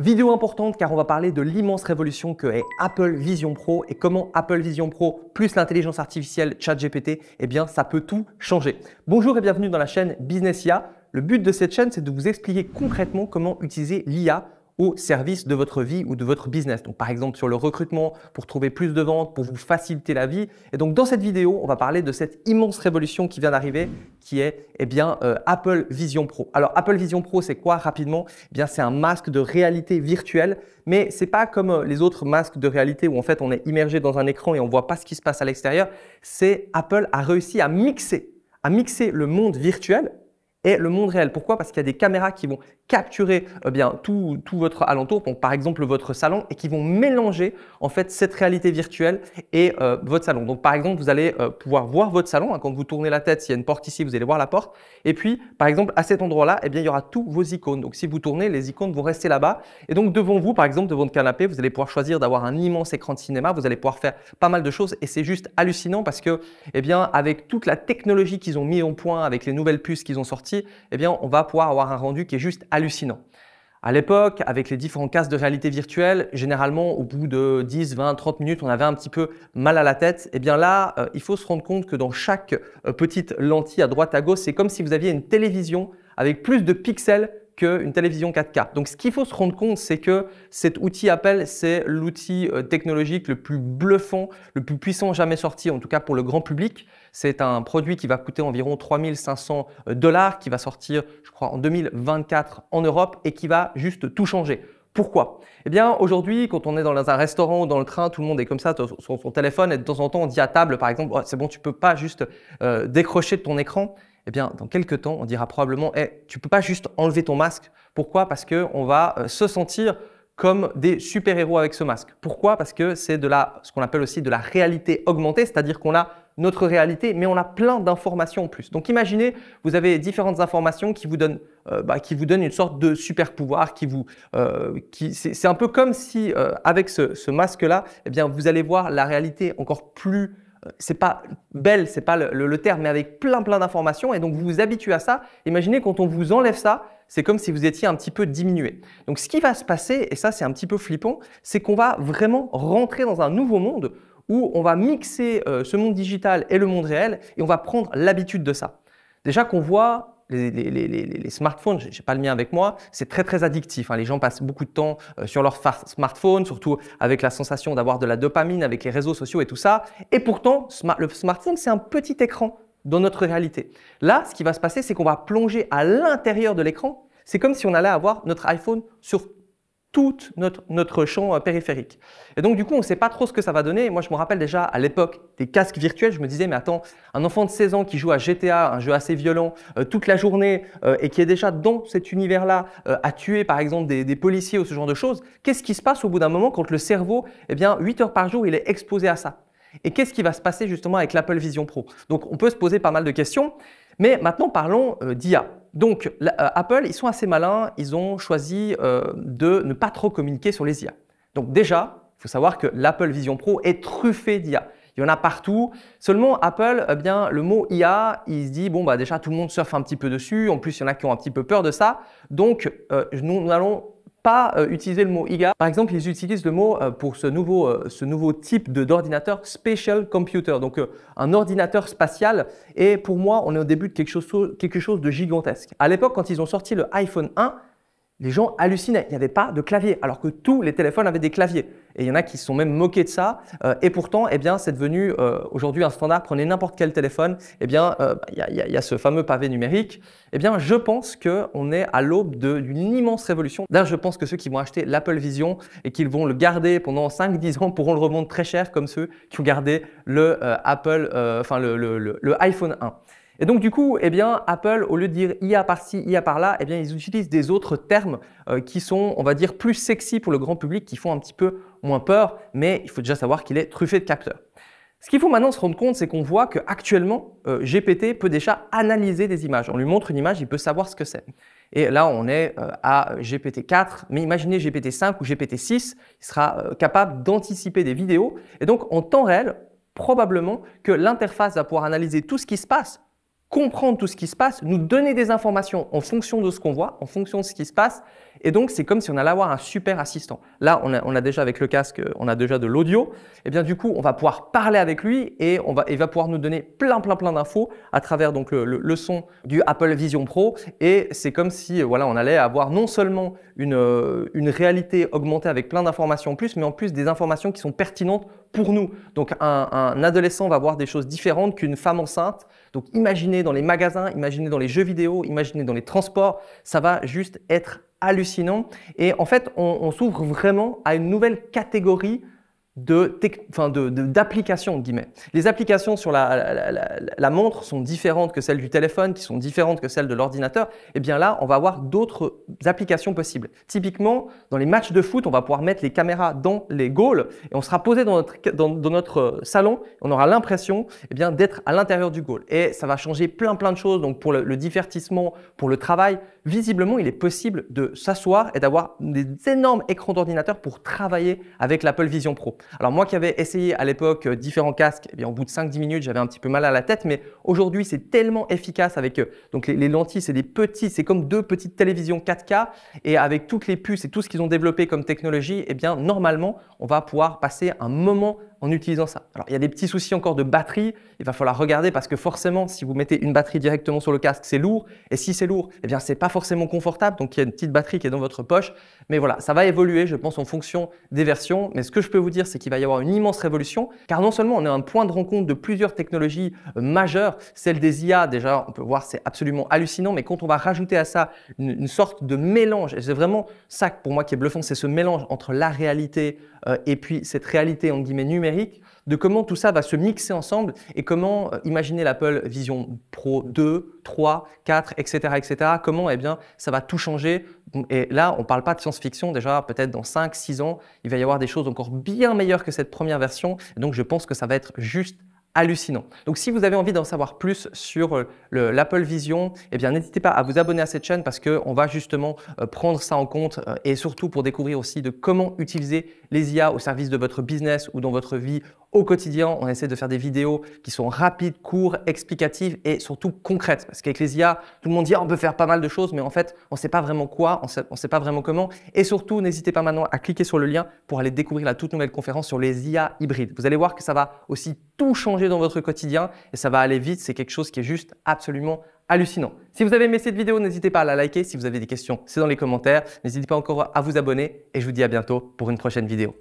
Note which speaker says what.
Speaker 1: Vidéo importante car on va parler de l'immense révolution que est Apple Vision Pro et comment Apple Vision Pro plus l'intelligence artificielle ChatGPT, eh bien ça peut tout changer. Bonjour et bienvenue dans la chaîne Business IA. Le but de cette chaîne, c'est de vous expliquer concrètement comment utiliser l'IA au service de votre vie ou de votre business. Donc par exemple sur le recrutement, pour trouver plus de ventes, pour vous faciliter la vie. Et donc dans cette vidéo, on va parler de cette immense révolution qui vient d'arriver, qui est Apple Vision Pro. Alors Apple Vision Pro, c'est quoi rapidement? Eh bien c'est un masque de réalité virtuelle, mais c'est pas comme les autres masques de réalité où en fait on est immergé dans un écran et on voit pas ce qui se passe à l'extérieur. C'est Apple a réussi à mixer le monde virtuel et le monde réel. Pourquoi? Parce qu'il y a des caméras qui vont capturer tout votre alentour, donc par exemple votre salon, et qui vont mélanger en fait cette réalité virtuelle et votre salon. Donc par exemple, vous allez pouvoir voir votre salon, hein, quand vous tournez la tête, s'il y a une porte ici, vous allez voir la porte. Et puis par exemple, à cet endroit-là, eh bien, il y aura tous vos icônes. Donc si vous tournez, les icônes vont rester là-bas. Et donc devant vous, par exemple, devant le canapé, vous allez pouvoir choisir d'avoir un immense écran de cinéma. Vous allez pouvoir faire pas mal de choses et c'est juste hallucinant parce que, eh bien, avec toute la technologie qu'ils ont mis au point, avec les nouvelles puces qu'ils ont sorties, eh bien, on va pouvoir avoir un rendu qui est juste hallucinant. À l'époque, avec les différents casques de réalité virtuelle, généralement, au bout de 10, 20, 30 minutes, on avait un petit peu mal à la tête. Et bien là, il faut se rendre compte que dans chaque petite lentille à droite à gauche, c'est comme si vous aviez une télévision avec plus de pixels qu'une télévision 4K. Donc, ce qu'il faut se rendre compte, c'est que cet outil Apple, c'est l'outil technologique le plus bluffant, le plus puissant jamais sorti, en tout cas pour le grand public. C'est un produit qui va coûter environ 3 500 $, qui va sortir, je crois, en 2024 en Europe et qui va juste tout changer. Pourquoi? Eh bien, aujourd'hui, quand on est dans un restaurant ou dans le train, tout le monde est comme ça sur son téléphone et de temps en temps, on dit à table, par exemple, oh, c'est bon, tu peux pas juste décrocher de ton écran. Eh bien, dans quelques temps, on dira probablement hey, tu ne peux pas juste enlever ton masque. Pourquoi? Parce qu'on va se sentir comme des super-héros avec ce masque. Pourquoi? Parce que c'est ce qu'on appelle aussi de la réalité augmentée, c'est-à-dire qu'on a notre réalité, mais on a plein d'informations en plus. Donc imaginez, vous avez différentes informations qui vous donnent une sorte de super-pouvoir. C'est un peu comme si, avec ce masque-là, eh bien, vous allez voir la réalité encore plus c'est pas belle, c'est pas le terme, mais avec plein d'informations et donc vous vous habituez à ça. Imaginez quand on vous enlève ça, c'est comme si vous étiez un petit peu diminué. Donc ce qui va se passer, et ça c'est un petit peu flippant, c'est qu'on va vraiment rentrer dans un nouveau monde où on va mixer ce monde digital et le monde réel et on va prendre l'habitude de ça. Déjà qu'on voit les smartphones, je n'ai pas le mien avec moi, c'est très addictif. Hein. Les gens passent beaucoup de temps sur leur smartphone, surtout avec la sensation d'avoir de la dopamine, avec les réseaux sociaux et tout ça. Et pourtant, le smartphone, c'est un petit écran dans notre réalité. Là, ce qui va se passer, c'est qu'on va plonger à l'intérieur de l'écran. C'est comme si on allait avoir notre iPhone sur tout notre champ périphérique. Et donc, du coup, on ne sait pas trop ce que ça va donner. Moi, je me rappelle déjà à l'époque des casques virtuels, je me disais, mais attends, un enfant de 16 ans qui joue à GTA, un jeu assez violent, toute la journée et qui est déjà dans cet univers-là à tuer, par exemple, des policiers ou ce genre de choses, qu'est-ce qui se passe au bout d'un moment quand le cerveau, eh bien, 8 heures par jour, il est exposé à ça? Et qu'est-ce qui va se passer justement avec l'Apple Vision Pro? Donc, on peut se poser pas mal de questions. Mais maintenant, parlons d'IA. Donc, Apple, ils sont assez malins, ils ont choisi de ne pas trop communiquer sur les IA. Donc déjà, il faut savoir que l'Apple Vision Pro est truffé d'IA. Il y en a partout. Seulement, Apple, eh bien, le mot IA, il se dit, bon, bah, déjà, tout le monde surfe un petit peu dessus. En plus, il y en a qui ont un petit peu peur de ça. Donc, nous n'allons pas utiliser le mot IA. Par exemple, ils utilisent le mot pour ce nouveau type d'ordinateur Spatial Computer, donc un ordinateur spatial. Et pour moi, on est au début de quelque chose de gigantesque. À l'époque, quand ils ont sorti le iPhone 1, les gens hallucinaient. Il n'y avait pas de clavier, alors que tous les téléphones avaient des claviers. Et il y en a qui se sont même moqués de ça. Et pourtant, eh bien, c'est devenu aujourd'hui un standard. Prenez n'importe quel téléphone, eh bien, il y a ce fameux pavé numérique. Eh bien, je pense qu'on est à l'aube d'une immense révolution. D'ailleurs, je pense que ceux qui vont acheter l'Apple Vision et qu'ils vont le garder pendant 5-10 ans pourront le revendre très cher, comme ceux qui ont gardé le iPhone 1. Et donc du coup, eh bien, Apple, au lieu de dire IA par-ci, IA par-là, eh bien, ils utilisent des autres termes qui sont, on va dire, plus sexy pour le grand public, qui font un petit peu moins peur, mais il faut déjà savoir qu'il est truffé de capteurs. Ce qu'il faut maintenant se rendre compte, c'est qu'on voit qu'actuellement, GPT peut déjà analyser des images. On lui montre une image, il peut savoir ce que c'est. Et là, on est à GPT-4, mais imaginez GPT-5 ou GPT-6, il sera capable d'anticiper des vidéos. Et donc, en temps réel, probablement que l'interface va pouvoir analyser tout ce qui se passe, comprendre tout ce qui se passe, nous donner des informations en fonction de ce qu'on voit, en fonction de ce qui se passe Et donc, c'est comme si on allait avoir un super assistant. Là, on a déjà avec le casque, on a déjà de l'audio. Et bien du coup, on va pouvoir parler avec lui et il va pouvoir nous donner plein d'infos à travers donc le son du Apple Vision Pro. Et c'est comme si voilà, on allait avoir non seulement une réalité augmentée avec plein d'informations en plus, mais en plus des informations qui sont pertinentes pour nous. Donc, un adolescent va voir des choses différentes qu'une femme enceinte. Donc, imaginez dans les magasins, imaginez dans les jeux vidéo, imaginez dans les transports, ça va juste être hallucinant. Et en fait, on s'ouvre vraiment à une nouvelle catégorie d'applications, guillemets. Les applications sur la montre sont différentes que celles du téléphone, qui sont différentes que celles de l'ordinateur. Et bien là, on va avoir d'autres applications possibles. Typiquement, dans les matchs de foot, on va pouvoir mettre les caméras dans les goals et on sera posé dans notre salon. On aura l'impression d'être à l'intérieur du goal. Et ça va changer plein de choses. Donc pour le divertissement, pour le travail, visiblement, il est possible de s'asseoir et d'avoir des énormes écrans d'ordinateur pour travailler avec l'Apple Vision Pro. Alors moi qui avais essayé à l'époque différents casques, au bout de 5-10 minutes, j'avais un petit peu mal à la tête, mais aujourd'hui, c'est tellement efficace avec donc les lentilles, c'est des petits, c'est comme deux petites télévisions 4K et avec toutes les puces et tout ce qu'ils ont développé comme technologie, normalement, on va pouvoir passer un moment en utilisant ça. Alors, il y a des petits soucis encore de batterie. Il va falloir regarder parce que forcément, si vous mettez une batterie directement sur le casque, c'est lourd. Et si c'est lourd, c'est pas forcément confortable. Donc, il y a une petite batterie qui est dans votre poche. Mais voilà, ça va évoluer, je pense, en fonction des versions. Mais ce que je peux vous dire, c'est qu'il va y avoir une immense révolution. Car non seulement on est un point de rencontre de plusieurs technologies majeures, celle des IA, déjà, on peut voir, c'est absolument hallucinant. Mais quand on va rajouter à ça une sorte de mélange, et c'est vraiment ça pour moi qui est bluffant, c'est ce mélange entre la réalité et puis cette réalité en guillemets numérique, de comment tout ça va se mixer ensemble et comment imaginer l'Apple Vision Pro 2, 3, 4, etc. Comment ça va tout changer. Et là, on ne parle pas de science-fiction, déjà peut-être dans 5-6 ans, il va y avoir des choses encore bien meilleures que cette première version. Et donc, je pense que ça va être juste hallucinant. Donc, si vous avez envie d'en savoir plus sur l'Apple Vision, n'hésitez pas à vous abonner à cette chaîne parce qu'on va justement prendre ça en compte et surtout pour découvrir aussi de comment utiliser les IA au service de votre business ou dans votre vie au quotidien. On essaie de faire des vidéos qui sont rapides, courtes, explicatives et surtout concrètes. Parce qu'avec les IA, tout le monde dit on peut faire pas mal de choses, mais en fait, on ne sait pas vraiment quoi, on ne sait pas vraiment comment. Et surtout, n'hésitez pas maintenant à cliquer sur le lien pour aller découvrir la toute nouvelle conférence sur les IA hybrides. Vous allez voir que ça va aussi tout changer dans votre quotidien et ça va aller vite. C'est quelque chose qui est juste absolument hallucinant. Si vous avez aimé cette vidéo, n'hésitez pas à la liker. Si vous avez des questions, c'est dans les commentaires. N'hésitez pas encore à vous abonner et je vous dis à bientôt pour une prochaine vidéo.